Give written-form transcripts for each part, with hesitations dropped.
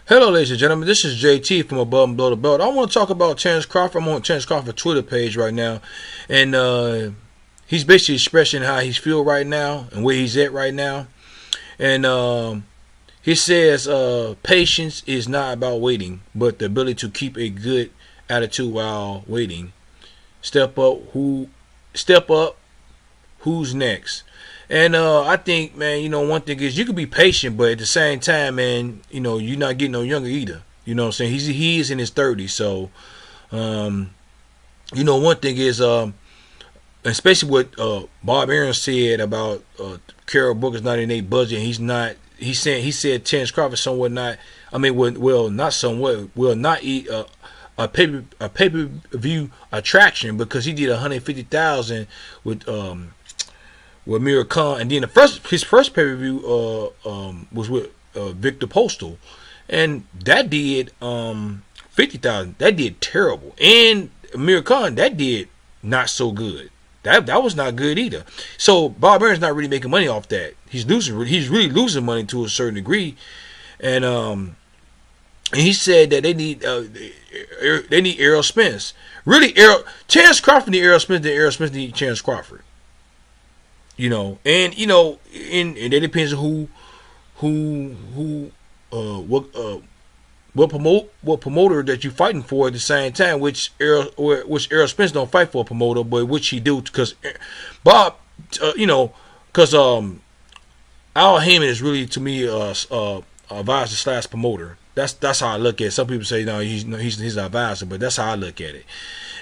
Hello, ladies and gentlemen. This is JT from Above and Below the Belt. I want to talk about Terence Crawford. I'm on Terence Crawford's Twitter page right now, and he's basically expressing how he's feel right now and where he's at right now. And he says patience is not about waiting, but the ability to keep a good attitude while waiting. Step up. Who's next? And I think, man, one thing is you can be patient, but at the same time, man, you're not getting no younger either. You know what I'm saying? He is in his 30s, so one thing is especially what Bob Aaron said about Carol Booker's not in a budget. He said Terence Crawford somewhat not. I mean, will not eat a pay-per-view attraction because he did 150,000 with Amir Khan, and then his first pay-per-view was with Victor Postal, and that did 50,000. That did terrible, and Amir Khan, that did not so good. That was not good either. So Bob Aaron's not really making money off that. He's really losing money to a certain degree, and he said that they need Errol Spence. Really, Terence Crawford need Errol Spence, then Errol Spence need Terence Crawford. And that depends on what promoter that you're fighting for at the same time. Which Errol Spence don't fight for a promoter, but which he do because Bob, because Al Heyman is really to me advisor / promoter. That's how I look at it. Some people say no, he's an advisor, but that's how I look at it.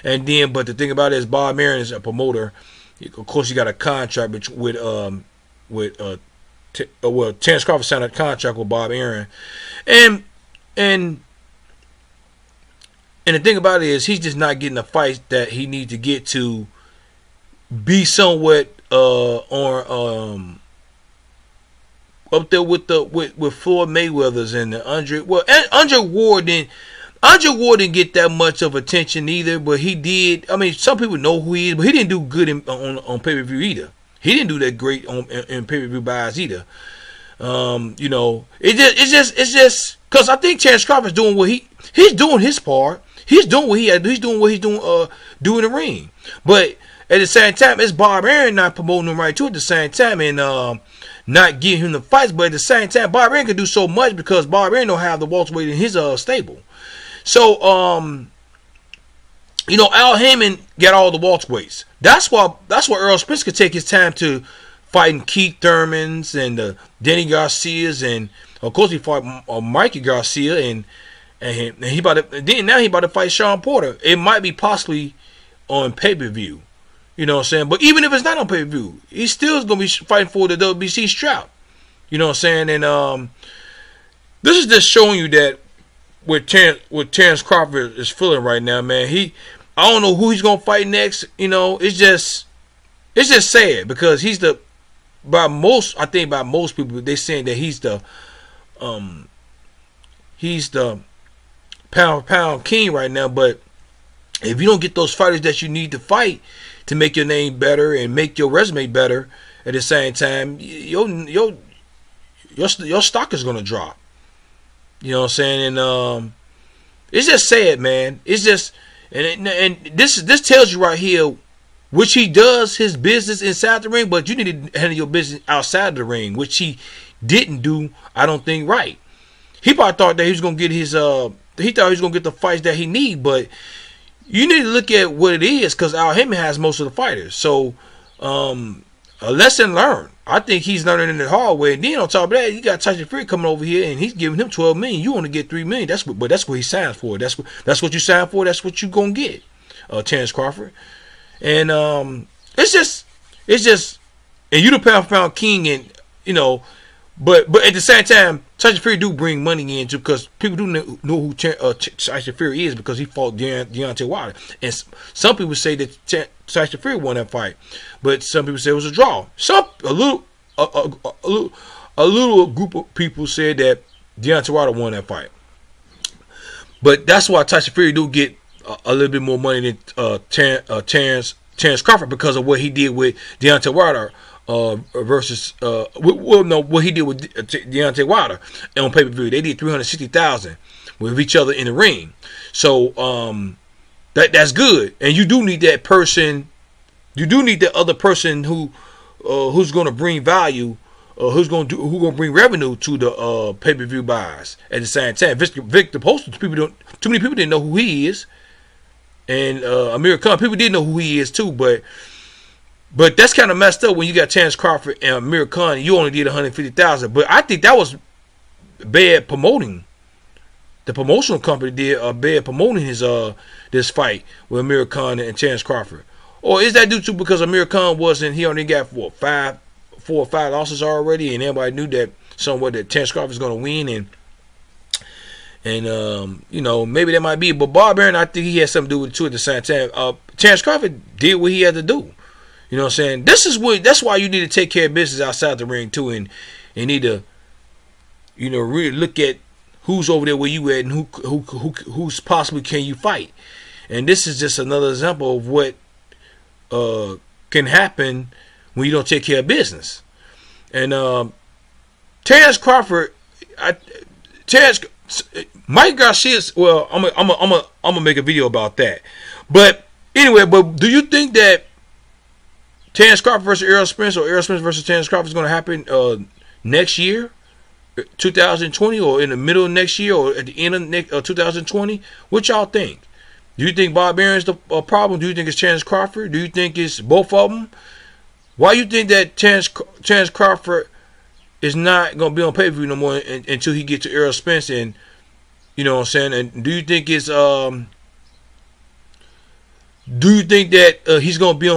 And then, but the thing about it is Bob Aaron is a promoter. Of course, you got a contract with Terence Crawford signed a contract with Bob Aaron, and the thing about it is he's just not getting the fights that he needs to get to be somewhat on up there with Floyd Mayweather's and the Andre. Well, Andre Ward didn't get that much of attention either, but he did. I mean, some people know who he is, but he didn't do good on pay-per-view either. He didn't do that great in pay-per-view buys either. It's just because I think Terence Crawford's doing what he's doing his part. He's doing what he's doing do in the ring. But at the same time, it's Bob Aaron not promoting him right too at the same time and not giving him the fights. But at the same time, Bob Aaron can do so much because Bob Aaron don't have the welterweight in his stable. So, Al Heyman got all the welterweights. That's why Errol Spence could take his time to fighting Keith Thurmans and Danny Garcias, and of course he fought Mikey Garcia, and he about to fight Sean Porter. It might be possibly on pay-per-view, you know what I'm saying? But even if it's not on pay-per-view, he's still gonna be fighting for the WBC strap, you know what I'm saying? And this is just showing you that. What Terence Crawford is feeling right now, man. I don't know who he's gonna fight next. It's just sad because by most people they're saying that he's the pound for pound king right now. But if you don't get those fighters that you need to fight to make your name better and make your resume better at the same time, your stock is gonna drop. You know what I'm saying? And it's just sad, man. It's just and this tells you right here, which he does his business inside the ring, but you need to handle your business outside the ring, which he didn't do. I don't think right. He probably thought that he was gonna get his he thought he was gonna get the fights that he need, but you need to look at what it is because Al Heyman has most of the fighters. So a lesson learned. I think he's learning in the hard way. And then on top of that, you got Tyson Fury coming over here, and he's giving him $12 million. You want to get $3 million. That's what he signed for. That's what you signed for. That's what you gonna get, Terence Crawford. And it's just, and you the pound for pound king, and but at the same time, Tyson Fury do bring money in too, because people do know who Tyson Fury is because he fought Deontay Wilder, and some people say that Tyson Fury won that fight, but some people say it was a draw. A little group of people said that Deontay Wilder won that fight, but that's why Tyson Fury do get a little bit more money than Terence Crawford because of what he did with Deontay Wilder versus well, no, what he did with Deontay Wilder on pay-per-view. They did 360,000 with each other in the ring. So that's good, and you do need that person. You do need that other person who's going to bring value, who's going to bring revenue to the pay-per-view buys at the same time. Victor Postol, too many people didn't know who he is, and Amir Khan, people did know who he is too, but that's kind of messed up when you got Terence Crawford and Amir Khan. You only did 150,000, but I think that was bad promoting. The promotional company did bad promoting his this fight with Amir Khan and Terence Crawford. Or is that due to because Amir Khan he only got 4 or 5 losses already, and everybody knew that somewhat that Terence Crawford is going to win, and you know, maybe that might be. But Barbarian, I think he had something to do with it too at the same time. Terence Crawford did what he had to do. You know what I'm saying? That's why you need to take care of business outside the ring too, and need to, you know, really look at who's over there where you at, and who's possibly can you fight. And this is just another example of what can happen when you don't take care of business. And Terence Crawford, Mike Garcia's. Well, I'm gonna make a video about that. But anyway, do you think that Terence Crawford versus Errol Spence or Errol Spence versus Terence Crawford is going to happen next year, 2020, or in the middle of next year, or at the end of 2020? What y'all think? Do you think Bob Aaron's the problem? Do you think it's Terence Crawford? Do you think it's both of them? Why you think that Terence Crawford is not going to be on pay-per-view no more until he gets to Errol Spence? And you know what I'm saying? And do you think it's do you think that he's going to be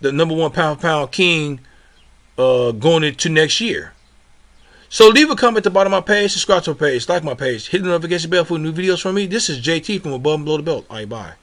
the number 1 pound for pound king going into next year? So leave a comment at the bottom of my page, subscribe to my page, like my page, hit the notification bell for new videos from me. This is JT from Above and Below the Belt. All right, bye.